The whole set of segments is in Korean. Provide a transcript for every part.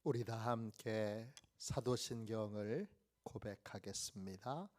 우리 다 함께 사도신경을 고백하겠습니다.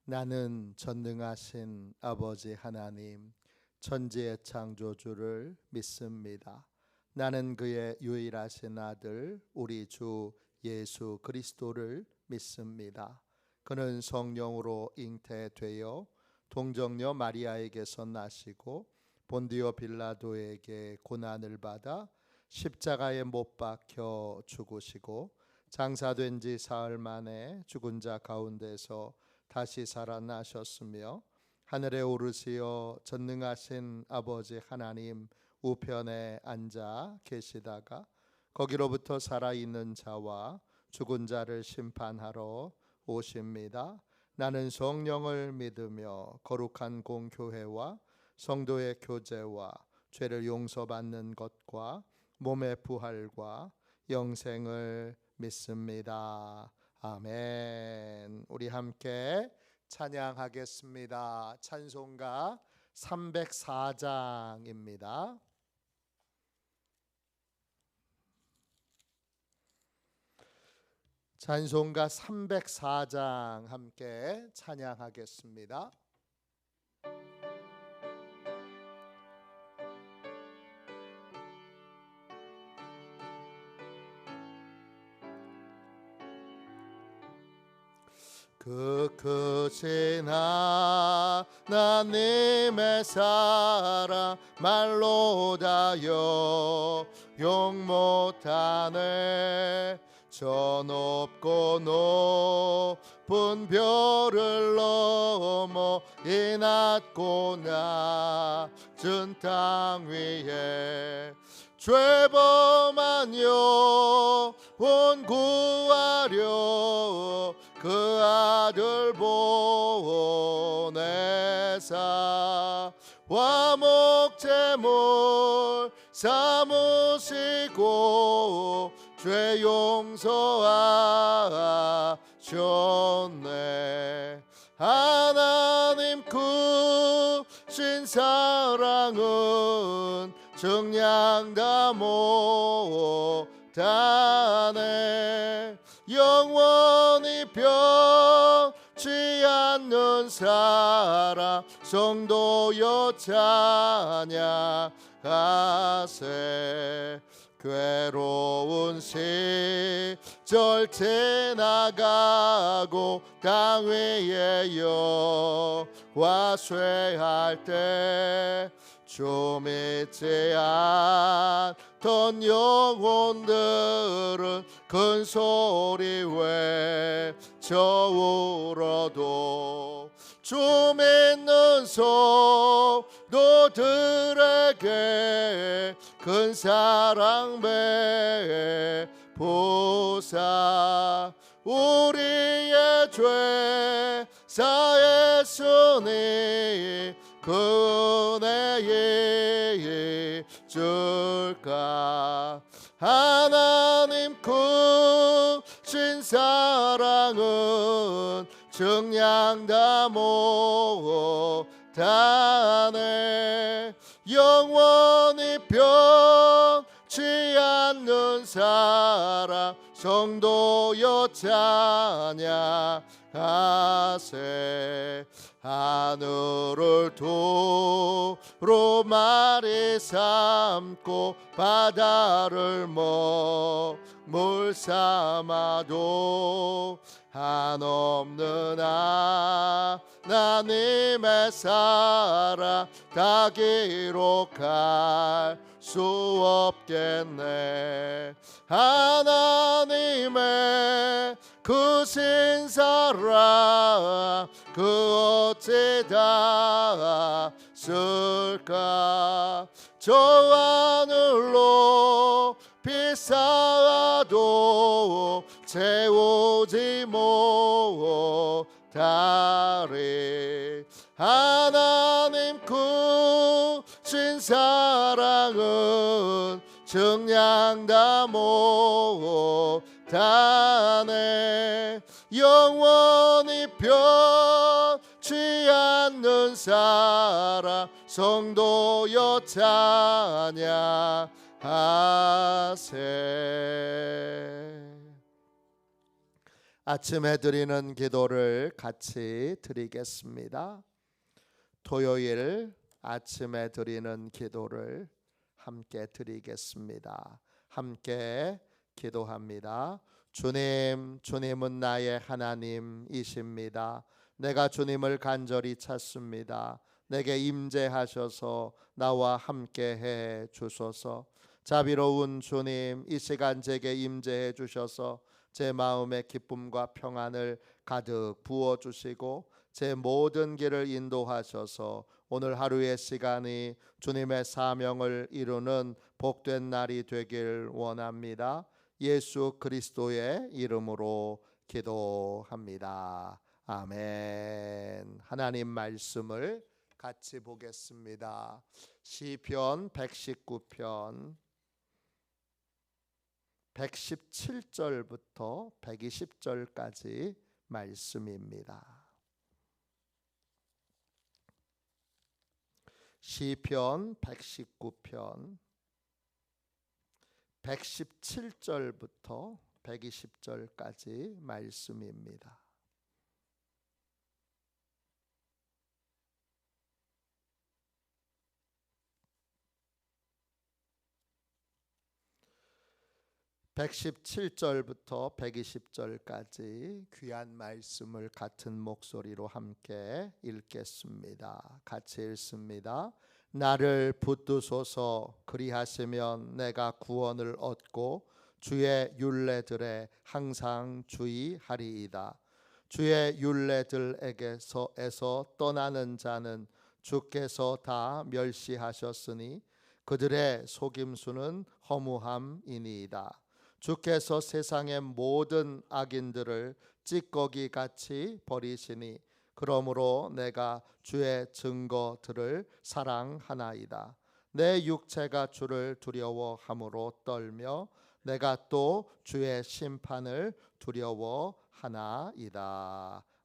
나는 전능하신 아버지 하나님 천지의 창조주를 믿습니다. 나는 그의 유일하신 아들 우리 주 예수 그리스도를 믿습니다. 그는 성령으로 잉태되어 동정녀 마리아에게서 나시고 본디오 빌라도에게 고난을 받아 십자가에 못 박혀 죽으시고 장사된 지 사흘 만에 죽은 자 가운데서 다시 살아나셨으며 하늘에 오르시어 전능하신 아버지 하나님 우편에 앉아 계시다가 거기로부터 살아있는 자와 죽은 자를 심판하러 오십니다. 나는 성령을 믿으며 거룩한 공교회와 성도의 교제와 죄를 용서받는 것과 몸의 부활과 영생을 믿습니다. 아멘. 우리 함께 찬양하겠습니다. 찬송가 304장입니다. 찬송가 304장 함께 찬양하겠습니다. 그 크신 하나님의 사랑 말로 다여 용 못하네. 저 높고 높은 별을 넘어 이 낮고 낮은 땅 위에 죄범한 영혼 구하려 그 아들 보내사 화목제물 삼으시고 죄 용서하셨네. 하나님 크신 사랑은 정량다 못하네. 영원히 변치 않는 사랑 성도여 찬양하세. 괴로운 시절 지나가고 땅 위에 여호와 쇠할 때 주 믿지 않던 영혼들은 큰 소리 외쳐 울어도 주 믿는 성도들에게 큰 사랑 베푸사. 우리의 죄 사했으니 그 은혜 잊을까. 하나님 크신 사랑은 정량다 못하네. 영원히 변치 않는 사랑 성도여 찬양하세. 하늘을 두루마리 삼고 바다를 먹물 삼아도 한없는 하나님의 사랑 다 기록할 수 없겠네. 하나님의 크신 사랑 그 어찌 다 쓸까. 저 하늘로 비싸도 채우지 못하리. 하나님 크신 사랑은 정량다 못하네. 영원히 변치 않는 사랑 성도여 찬양하세. 아침에 드리는 기도를 같이 드리겠습니다. 토요일 아침에 드리는 기도를 함께 드리겠습니다. 함께 기도합니다. 주님, 주님은 나의 하나님이십니다. 내가 주님을 간절히 찾습니다. 내게 임재하셔서 나와 함께 해 주소서. 자비로운 주님, 이 시간 제게 임재해 주셔서 제 마음의 기쁨과 평안을 가득 부어 주시고 제 모든 길을 인도하셔서 오늘 하루의 시간이 주님의 사명을 이루는 복된 날이 되길 원합니다. 예수 그리스도의 이름으로 기도합니다. 아멘. 하나님 말씀을 같이 보겠습니다. 시편 119편 117절부터 120절까지 말씀입니다. 시편 119편 117절부터 120절까지 말씀입니다. (117절부터) (120절까지) 귀한 말씀을 같은 목소리로 함께 읽겠습니다. 같이 읽습니다. 나를 붙드소서. 그리하시면 내가 구원을 얻고 주의 율례들에 항상 주의하리이다. 주의 율례들에게서 떠나는 자는 주께서 다 멸시하셨으니 그들의 속임수는 허무함이니이다. 주께서 세상의 모든 악인들을 찌꺼기같이 버리시니 그러므로 내가 주의 증거들을 사랑하나이다. 내 육체가 주를 두려워함으로 떨며 내가 또 주의 심판을 두려워하나이다.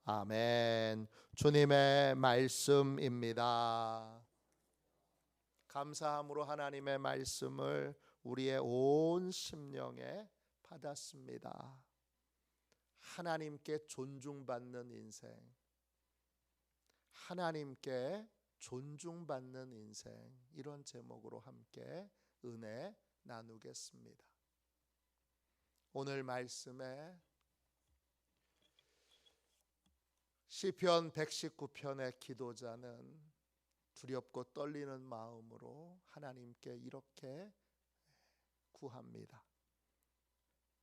아멘. 주님의 말씀입니다. 감사함으로 하나님의 말씀을 우리의 온 심령에 받았습니다. 하나님께 존중받는 인생, 하나님께 존중받는 인생, 이런 제목으로 함께 은혜 나누겠습니다. 오늘 말씀에 시편 119편의 기도자는 두렵고 떨리는 마음으로 하나님께 이렇게 구합니다.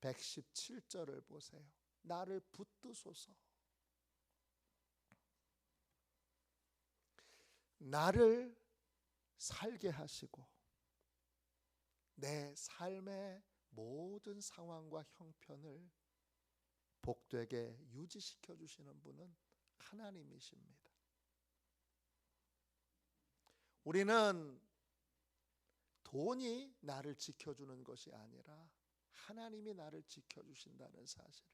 117절을 보세요. 나를 붙드소서. 나를 살게 하시고 내 삶의 모든 상황과 형편을 복되게 유지시켜 주시는 분은 하나님이십니다. 우리는 돈이 나를 지켜주는 것이 아니라 하나님이 나를 지켜주신다는 사실을,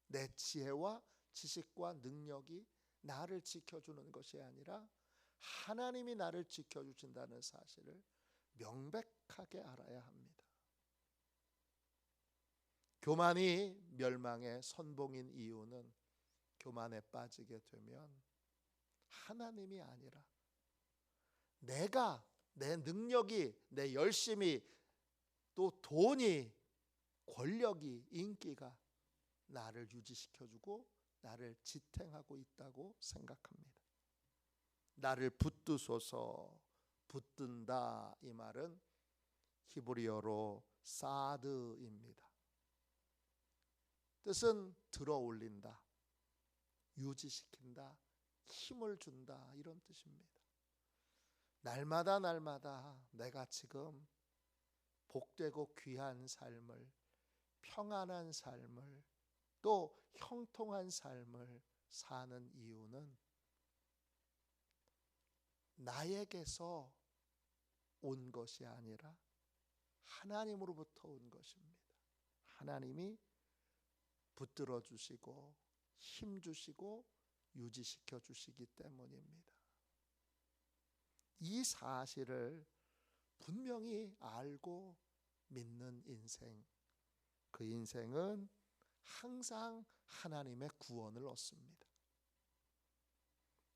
내 지혜와 지식과 능력이 나를 지켜주는 것이 아니라 하나님이 나를 지켜주신다는 사실을 명백하게 알아야 합니다. 교만이 멸망의 선봉인 이유는 교만에 빠지게 되면 하나님이 아니라 내가, 내 능력이, 내 열심이, 또 돈이, 권력이, 인기가 나를 유지시켜주고 나를 지탱하고 있다고 생각합니다. 나를 붙드소서. 붙든다, 이 말은 히브리어로 사드입니다. 뜻은 들어올린다, 유지시킨다, 힘을 준다, 이런 뜻입니다. 날마다 날마다 내가 지금 복되고 귀한 삶을, 평안한 삶을, 또 형통한 삶을 사는 이유는 나에게서 온 것이 아니라 하나님으로부터 온 것입니다. 하나님이 붙들어 주시고 힘 주시고 유지시켜 주시기 때문입니다. 이 사실을 분명히 알고 믿는 인생, 그 인생은 항상 하나님의 구원을 얻습니다.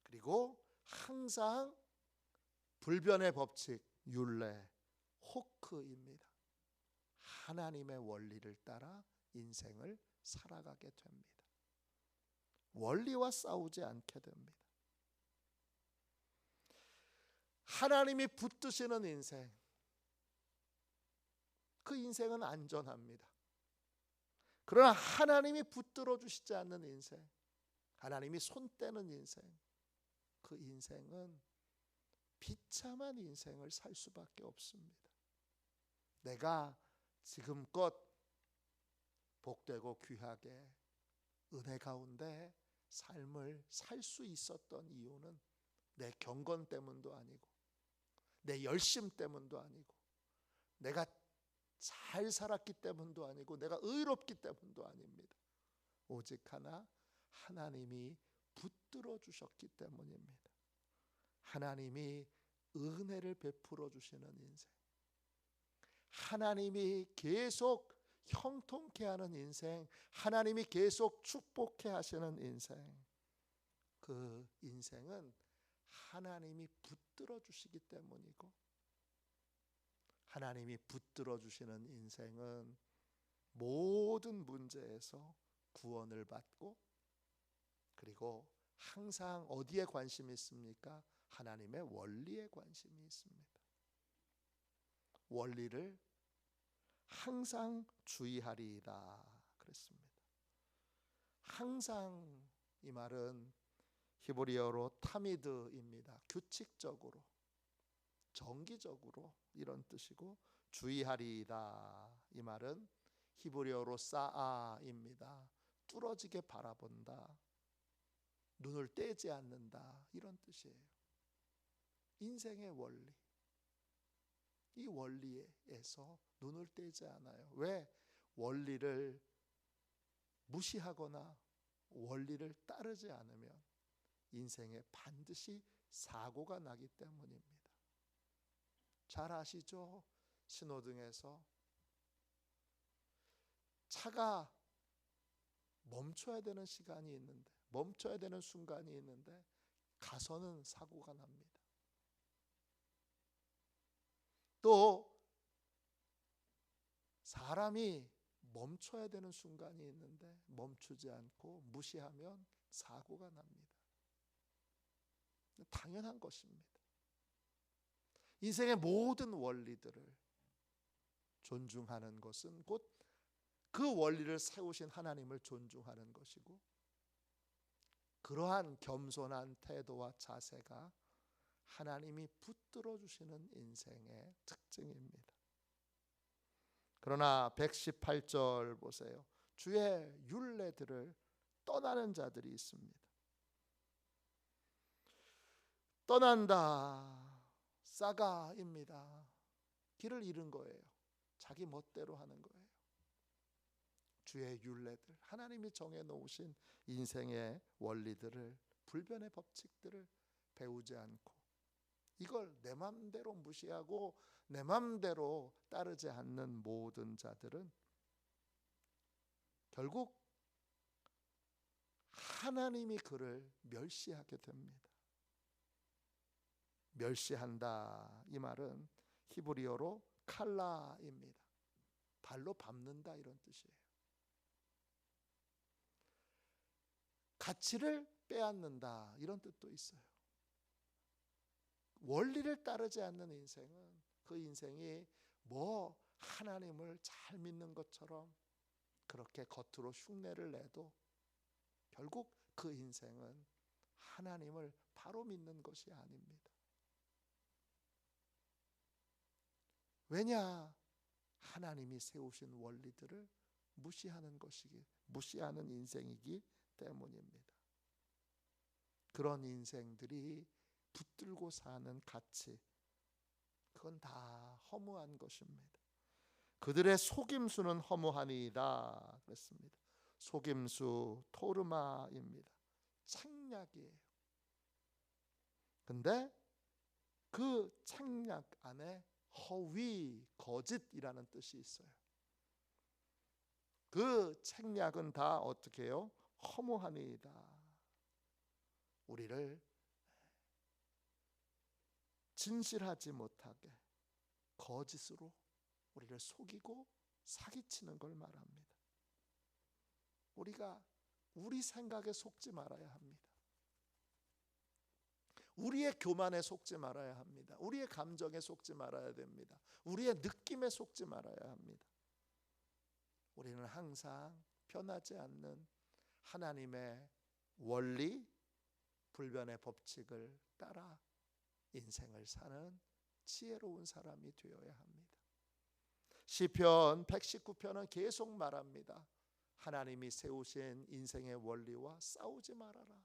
그리고 항상 불변의 법칙, 율례, 호크입니다. 하나님의 원리를 따라 인생을 살아가게 됩니다. 원리와 싸우지 않게 됩니다. 하나님이 붙드시는 인생, 그 인생은 안전합니다. 그러나 하나님이 붙들어 주시지 않는 인생, 하나님이 손 떼는 인생, 그 인생은 비참한 인생을 살 수밖에 없습니다. 내가 지금껏 복되고 귀하게 은혜 가운데 삶을 살 수 있었던 이유는 내 경건 때문도 아니고 내 열심 때문도 아니고 내가 잘 살았기 때문도 아니고 내가 의롭기 때문도 아닙니다. 오직 하나, 하나님이 붙들어 주셨기 때문입니다. 하나님이 은혜를 베풀어 주시는 인생, 하나님이 계속 형통케 하는 인생, 하나님이 계속 축복케 하시는 인생, 그 인생은 하나님이 붙들어 주시기 때문이고, 하나님이 붙들어 주시는 인생은 모든 문제에서 구원을 받고, 그리고 항상 어디에 관심이 있습니까? 하나님의 원리에 관심이 있습니다. 원리를 항상 주의하리이다 그랬습니다. 항상, 이 말은 히브리어로 타미드입니다. 규칙적으로, 정기적으로 이런 뜻이고, 주의하리이다 이 말은 히브리어로 사아입니다. 뚫어지게 바라본다, 눈을 떼지 않는다 이런 뜻이에요. 인생의 원리, 이 원리에서 눈을 떼지 않아요. 왜? 원리를 무시하거나 원리를 따르지 않으면 인생에 반드시 사고가 나기 때문입니다. 잘 아시죠? 신호등에서 차가 멈춰야 되는 시간이 있는데, 멈춰야 되는 순간이 있는데 가서는 사고가 납니다. 또 사람이 멈춰야 되는 순간이 있는데 멈추지 않고 무시하면 사고가 납니다. 당연한 것입니다. 인생의 모든 원리들을 존중하는 것은 곧 그 원리를 세우신 하나님을 존중하는 것이고, 그러한 겸손한 태도와 자세가 하나님이 붙들어 주시는 인생의 특징입니다. 그러나 118절 보세요. 주의 율례들을 떠나는 자들이 있습니다. 떠난다, 싸가입니다. 길을 잃은 거예요. 자기 멋대로 하는 거예요. 주의 율례들, 하나님이 정해놓으신 인생의 원리들을, 불변의 법칙들을 배우지 않고 이걸 내 맘대로 무시하고 내 맘대로 따르지 않는 모든 자들은 결국 하나님이 그를 멸시하게 됩니다. 멸시한다 이 말은 히브리어로 칼라입니다. 발로 밟는다 이런 뜻이에요. 가치를 빼앗는다 이런 뜻도 있어요. 원리를 따르지 않는 인생은 그 인생이 뭐 하나님을 잘 믿는 것처럼 그렇게 겉으로 흉내를 내도 결국 그 인생은 하나님을 바로 믿는 것이 아닙니다. 왜냐? 하나님이 세우신 원리들을 무시하는 인생이기 때문입니다. 그런 인생들이 붙들고 사는 가치, 그건 다 허무한 것입니다. 그들의 속임수는 허무하니이다 그랬습니다. 속임수 토르마입니다. 책략이에요. 근데 그 책략 안에 허위, 거짓이라는 뜻이 있어요. 그 책략은 다 어떻게 해요? 허무하니이다. 우리를 진실하지 못하게 거짓으로 우리를 속이고 사기치는 걸 말합니다. 우리가 우리 생각에 속지 말아야 합니다. 우리의 교만에 속지 말아야 합니다. 우리의 감정에 속지 말아야 됩니다. 우리의 느낌에 속지 말아야 합니다. 우리는 항상 변하지 않는 하나님의 원리, 불변의 법칙을 따라 인생을 사는 지혜로운 사람이 되어야 합니다. 시편 119편은 계속 말합니다. 하나님이 세우신 인생의 원리와 싸우지 말아라.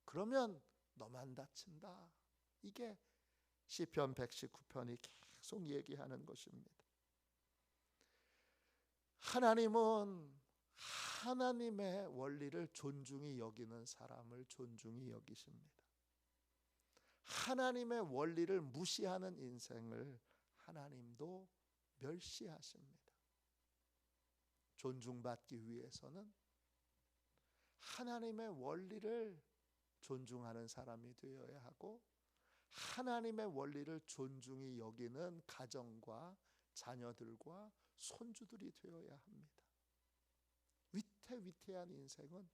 그러면 너만 다친다. 이게 시편 119편이 계속 얘기하는 것입니다. 하나님은 하나님의 원리를 존중히 여기는 사람을 존중히 여기십니다. 하나님의 원리를 무시하는 인생을 하나님도 멸시하십니다. 존중받기 위해서는 하나님의 원리를 존중하는 사람이 되어야 하고, 하나님의 원리를 존중히 여기는 가정과 자녀들과 손주들이 되어야 합니다. 위태위태한 인생은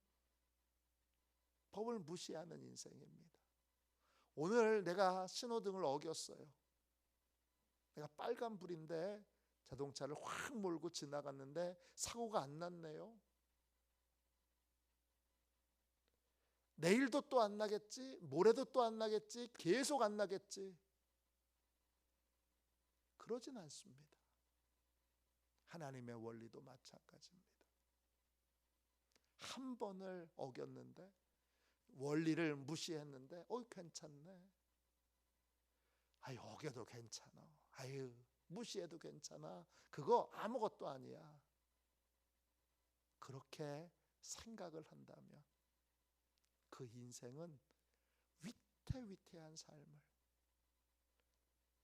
법을 무시하는 인생입니다. 오늘 내가 신호등을 어겼어요. 내가 빨간불인데 자동차를 확 몰고 지나갔는데 사고가 안 났네요. 내일도 또 안 나겠지, 모레도 또 안 나겠지, 계속 안 나겠지. 그러진 않습니다. 하나님의 원리도 마찬가지입니다. 한 번을 어겼는데, 원리를 무시했는데 괜찮네. 어겨도 괜찮아. 무시해도 괜찮아. 그거 아무것도 아니야. 그렇게 생각을 한다면 그 인생은 위태위태한 삶을,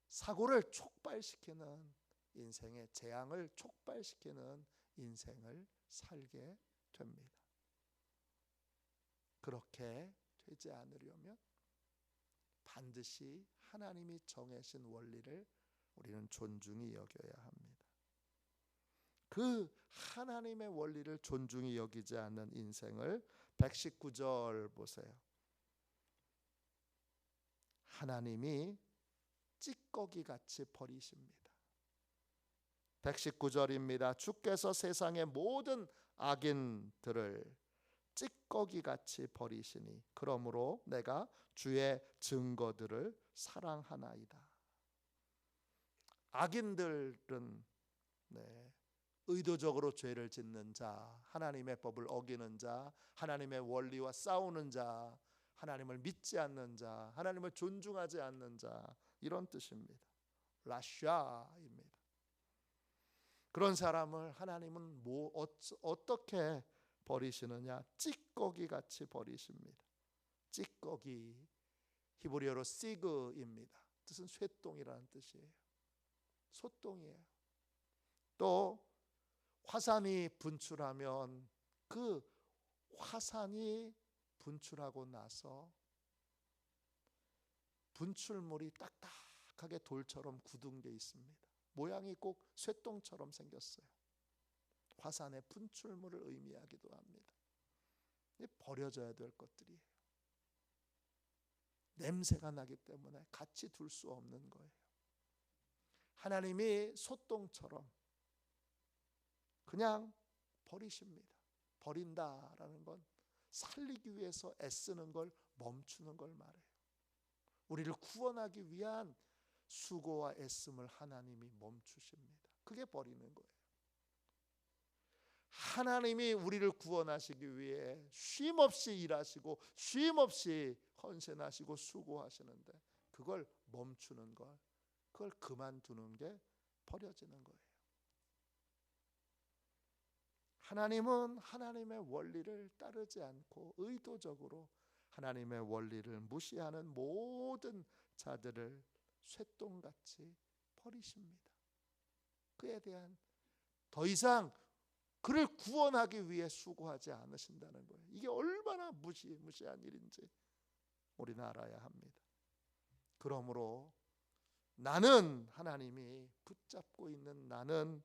사고를 촉발시키는 인생의 재앙을 촉발시키는 인생을 살게 됩니다. 그렇게 되지 않으려면 반드시 하나님이 정하신 원리를 우리는 존중히 여겨야 합니다. 그 하나님의 원리를 존중히 여기지 않는 인생을 119절 보세요. 하나님이 찌꺼기같이 버리십니다. 119절입니다. 주께서 세상의 모든 악인들을 찌꺼기같이 버리시니 그러므로 내가 주의 증거들을 사랑하나이다. 악인들은 의도적으로 죄를 짓는 자, 하나님의 법을 어기는 자, 하나님의 원리와 싸우는 자, 하나님을 믿지 않는 자, 하나님을 존중하지 않는 자, 이런 뜻입니다. 라샤입니다. 그런 사람을 하나님은 어떻게 버리시느냐? 찌꺼기같이 버리십니다. 찌꺼기, 히브리어로 시그입니다. 뜻은 쇠똥이라는 뜻이에요. 소똥이에요. 또 화산이 분출하면 그 화산이 분출하고 나서 분출물이 딱딱하게 돌처럼 굳은 게 있습니다. 모양이 꼭 쇠똥처럼 생겼어요. 화산의 분출물을 의미하기도 합니다. 버려져야 될 것들이에요. 냄새가 나기 때문에 같이 둘 수 없는 거예요. 하나님이 소똥처럼 그냥 버리십니다. 버린다라는 건 살리기 위해서 애쓰는 걸 멈추는 걸 말해요. 우리를 구원하기 위한 수고와 애씀을 하나님이 멈추십니다. 그게 버리는 거예요. 하나님이 우리를 구원하시기 위해 쉼없이 일하시고 쉼없이 헌신하시고 수고하시는데 그걸 멈추는 것, 그걸 그만두는 게 버려지는 거예요. 하나님은 하나님의 원리를 따르지 않고 의도적으로 하나님의 원리를 무시하는 모든 자들을 쇠똥같이 버리십니다. 그에 대한 더 이상 그를 구원하기 위해 수고하지 않으신다는 거예요. 이게 얼마나 무시무시한 일인지 우리는 알아야 합니다. 그러므로 나는, 하나님이 붙잡고 있는 나는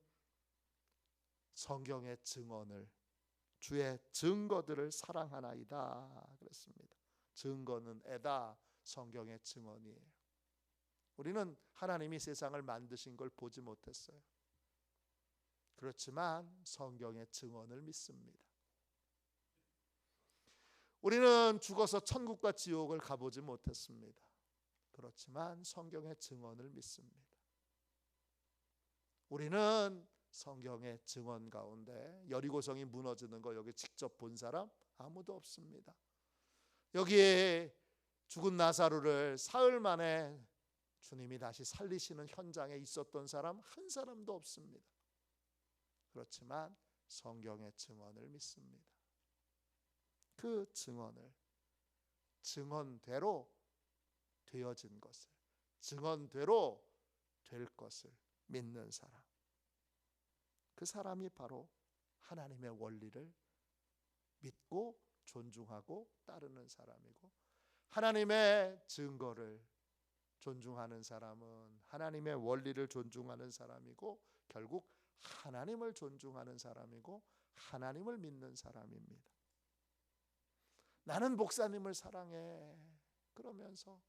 성경의 증언을, 주의 증거들을 사랑하나이다 그랬습니다. 증거는 애다, 성경의 증언이에요. 우리는 하나님이 세상을 만드신 걸 보지 못했어요. 그렇지만 성경의 증언을 믿습니다. 우리는 죽어서 천국과 지옥을 가보지 못했습니다. 그렇지만 성경의 증언을 믿습니다. 우리는 성경의 증언 가운데 여리고성이 무너지는 거 여기 직접 본 사람 아무도 없습니다. 여기에 죽은 나사로를 사흘 만에 주님이 다시 살리시는 현장에 있었던 사람 한 사람도 없습니다. 그렇지만 성경의 증언을 믿습니다. 그 증언을, 증언대로 되어진 것을, 증언대로 될 것을 믿는 사람, 그 사람이 바로 하나님의 원리를 믿고 존중하고 따르는 사람이고, 하나님의 증거를 존중하는 사람은 하나님의 원리를 존중하는 사람이고, 결국 하나님을 존중하는 사람이고 하나님을 믿는 사람입니다. 나는 목사님을 사랑해 그러면서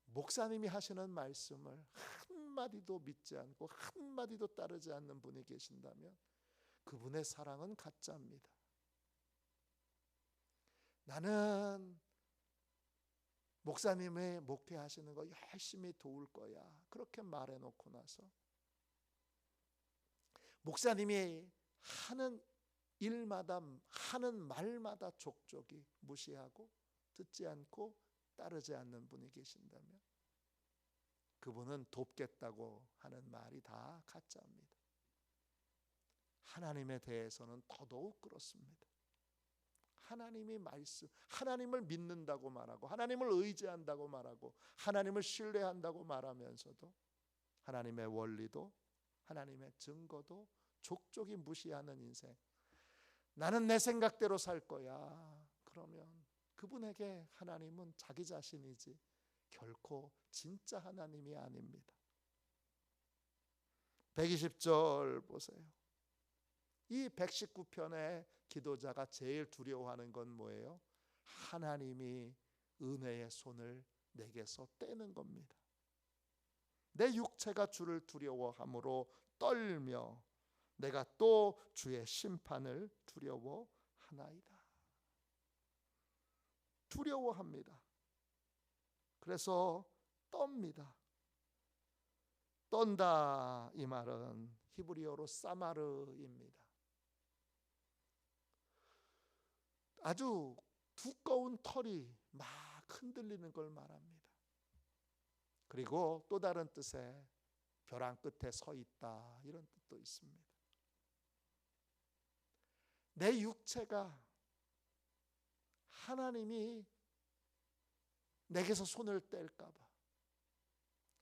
목사님이 하시는 말씀을 한마디도 믿지 않고 한마디도 따르지 않는 분이 계신다면 그분의 사랑은 가짜입니다. 나는 목사님의 목회하시는 거 열심히 도울 거야 그렇게 말해놓고 나서 목사님이 하는 일마다, 하는 말마다 족족이 무시하고 듣지 않고 따르지 않는 분이 계신다면 그분은 돕겠다고 하는 말이 다 가짜입니다. 하나님에 대해서는 더더욱 그렇습니다. 하나님이 말씀, 하나님을 믿는다고 말하고 하나님을 의지한다고 말하고 하나님을 신뢰한다고 말하면서도 하나님의 원리도 하나님의 증거도 족족이 무시하는 인생, 나는 내 생각대로 살 거야 그러면 그분에게 하나님은 자기 자신이지 결코 진짜 하나님이 아닙니다. 120절 보세요. 이 119편의 기도자가 제일 두려워하는 건 뭐예요? 하나님이 은혜의 손을 내게서 떼는 겁니다. 내 육체가 주를 두려워함으로 떨며 내가 또 주의 심판을 두려워하나이다. 두려워합니다. 그래서 떱니다. 떤다 이 말은 히브리어로 사마르입니다. 아주 두꺼운 털이 막 흔들리는 걸 말합니다. 그리고 또 다른 뜻의 벼랑 끝에 서 있다 이런 뜻도 있습니다. 내 육체가 하나님이 내게서 손을 뗄까 봐,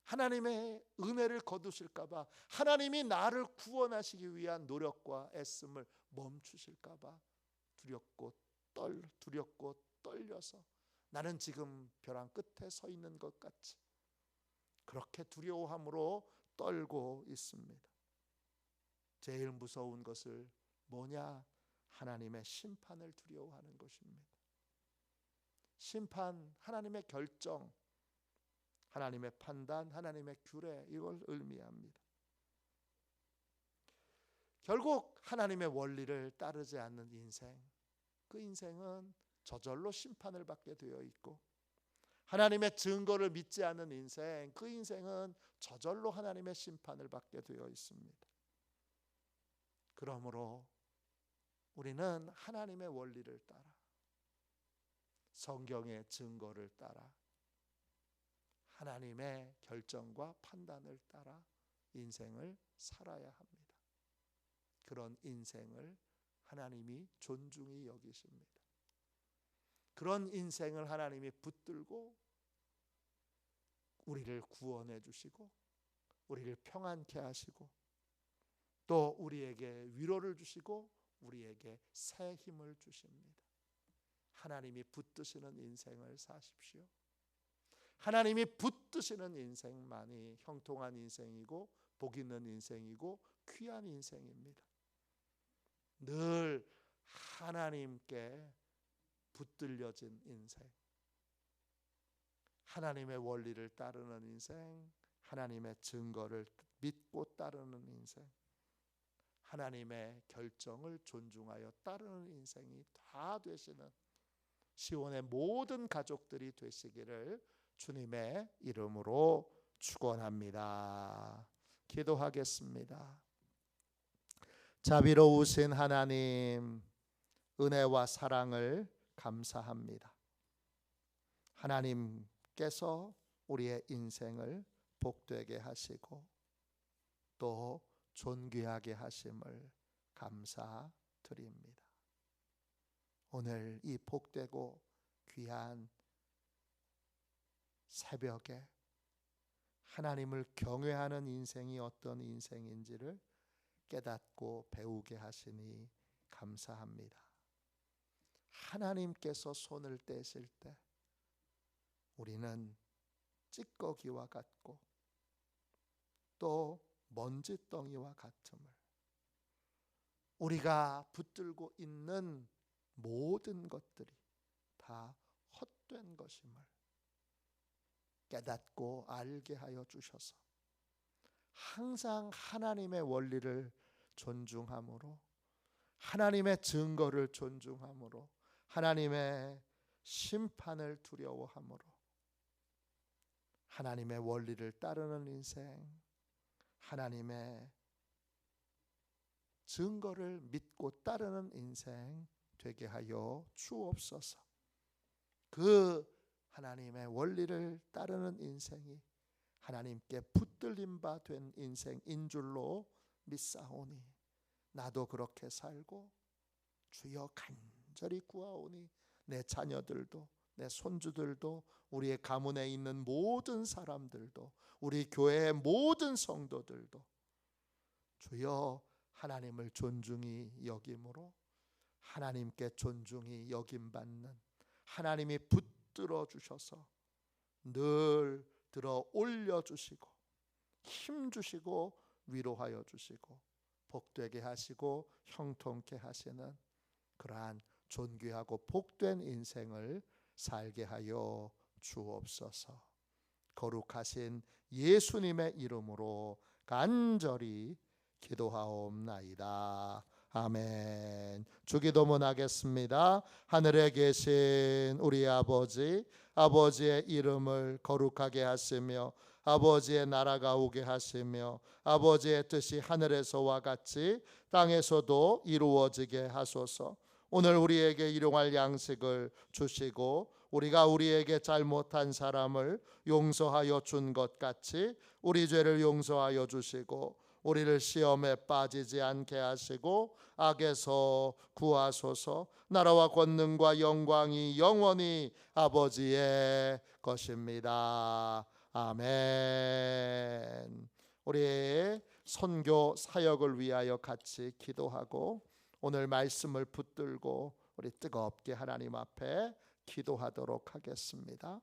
하나님의 은혜를 거두실까 봐, 하나님이 나를 구원하시기 위한 노력과 애씀을 멈추실까 봐 두렵고 떨려서 나는 지금 벼랑 끝에 서 있는 것 같이 그렇게 두려워함으로 떨고 있습니다. 제일 무서운 것을 뭐냐? 하나님의 심판을 두려워하는 것입니다. 심판, 하나님의 결정, 하나님의 판단, 하나님의 규례, 이걸 의미합니다. 결국 하나님의 원리를 따르지 않는 인생, 그 인생은 저절로 심판을 받게 되어 있고, 하나님의 증거를 믿지 않는 인생, 그 인생은 저절로 하나님의 심판을 받게 되어 있습니다. 그러므로 우리는 하나님의 원리를 따라, 성경의 증거를 따라, 하나님의 결정과 판단을 따라 인생을 살아야 합니다. 그런 인생을 하나님이 존중히 여기십니다. 그런 인생을 하나님이 붙들고 우리를 구원해 주시고 우리를 평안케 하시고 또 우리에게 위로를 주시고 우리에게 새 힘을 주십니다. 하나님이 붙드시는 인생을 사십시오. 하나님이 붙드시는 인생만이 형통한 인생이고 복 있는 인생이고 귀한 인생입니다. 늘 하나님께 붙들려진 인생, 하나님의 원리를 따르는 인생, 하나님의 증거를 믿고 따르는 인생, 하나님의 결정을 존중하여 따르는 인생이 다 되시는 시온의 모든 가족들이 되시기를 주님의 이름으로 축원합니다. 기도하겠습니다. 자비로우신 하나님, 은혜와 사랑을 감사합니다. 하나님께서 우리의 인생을 복되게 하시고 또 존귀하게 하심을 감사드립니다. 오늘 이 복되고 귀한 새벽에 하나님을 경외하는 인생이 어떤 인생인지를 깨닫고 배우게 하시니 감사합니다. 하나님께서 손을 떼실 때 우리는 찌꺼기와 같고 또 먼지덩이와 같음을, 우리가 붙들고 있는 모든 것들이 다 헛된 것임을 깨닫고 알게 하여 주셔서 항상 하나님의 원리를 존중함으로, 하나님의 증거를 존중함으로, 하나님의 심판을 두려워함으로 하나님의 원리를 따르는 인생, 하나님의 증거를 믿고 따르는 인생 되게 하여 주옵소서. 그 하나님의 원리를 따르는 인생이 하나님께 붙들림 바 된 인생인 줄로 믿사오니 나도 그렇게 살고 주여 간절히 구하오니 내 자녀들도 내 손주들도 우리의 가문에 있는 모든 사람들도 우리 교회의 모든 성도들도 주여 하나님을 존중히 여김으로 하나님께 존중히 여김받는 하나님이 붙들어 주셔서 늘 들어 올려주시고 힘주시고 위로하여 주시고 복되게 하시고 형통케 하시는 그러한 존귀하고 복된 인생을 살게 하여 주옵소서. 거룩하신 예수님의 이름으로 간절히 기도하옵나이다. 아멘. 주기도문 하겠습니다. 하늘에 계신 우리 아버지, 아버지의 이름을 거룩하게 하시며 아버지의 나라가 오게 하시며 아버지의 뜻이 하늘에서와 같이 땅에서도 이루어지게 하소서. 오늘 우리에게 일용할 양식을 주시고 우리가 우리에게 잘못한 사람을 용서하여 준 것 같이 우리 죄를 용서하여 주시고 우리를 시험에 빠지지 않게 하시고 악에서 구하소서. 나라와 권능과 영광이 영원히 아버지의 것입니다. 아멘. 우리의 선교 사역을 위하여 같이 기도하고 오늘 말씀을 붙들고 우리 뜨겁게 하나님 앞에 기도하도록 하겠습니다.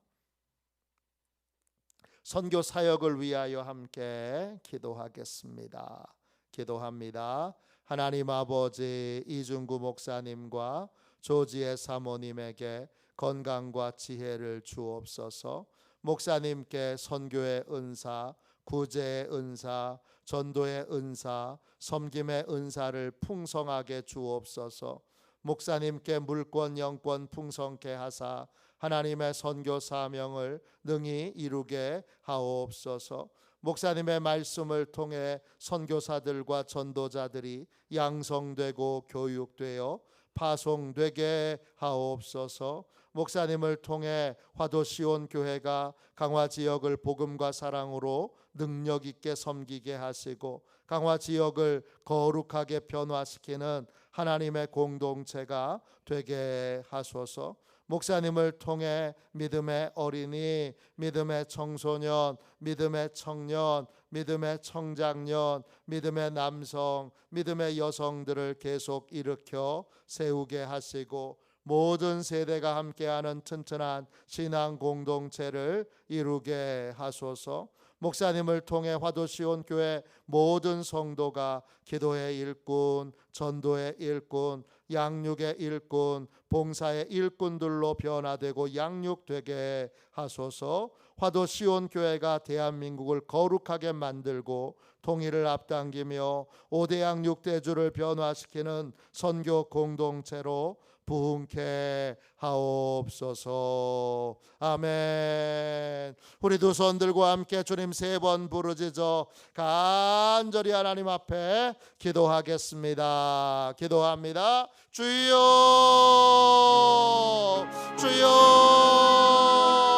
선교 사역을 위하여 함께 기도하겠습니다. 기도합니다. 하나님 아버지, 이중구 목사님과 조지혜 사모님에게 건강과 지혜를 주옵소서. 목사님께 선교의 은사, 구제의 은사, 전도의 은사, 섬김의 은사를 풍성하게 주옵소서. 목사님께 물권 영권 풍성케 하사 하나님의 선교 사명을 능히 이루게 하옵소서. 목사님의 말씀을 통해 선교사들과 전도자들이 양성되고 교육되어 파송되게 하옵소서. 목사님을 통해 화도시온 교회가 강화 지역을 복음과 사랑으로 능력 있게 섬기게 하시고 강화 지역을 거룩하게 변화시키는 하나님의 공동체가 되게 하소서. 목사님을 통해 믿음의 어린이, 믿음의 청소년, 믿음의 청년, 믿음의 청장년, 믿음의 남성, 믿음의 여성들을 계속 일으켜 세우게 하시고 모든 세대가 함께하는 튼튼한 신앙 공동체를 이루게 하소서. 목사님을 통해 화도시온교회 모든 성도가 기도의 일꾼, 전도의 일꾼, 양육의 일꾼, 봉사의 일꾼들로 변화되고 양육되게 하소서. 화도시온교회가 대한민국을 거룩하게 만들고 통일을 앞당기며 5대 양육대주를 변화시키는 선교 공동체로 부흥케 하옵소서. 아멘. 우리 두 손 들고 함께 주님 3번 부르짖어 간절히 하나님 앞에 기도하겠습니다. 기도합니다. 주여, 주여.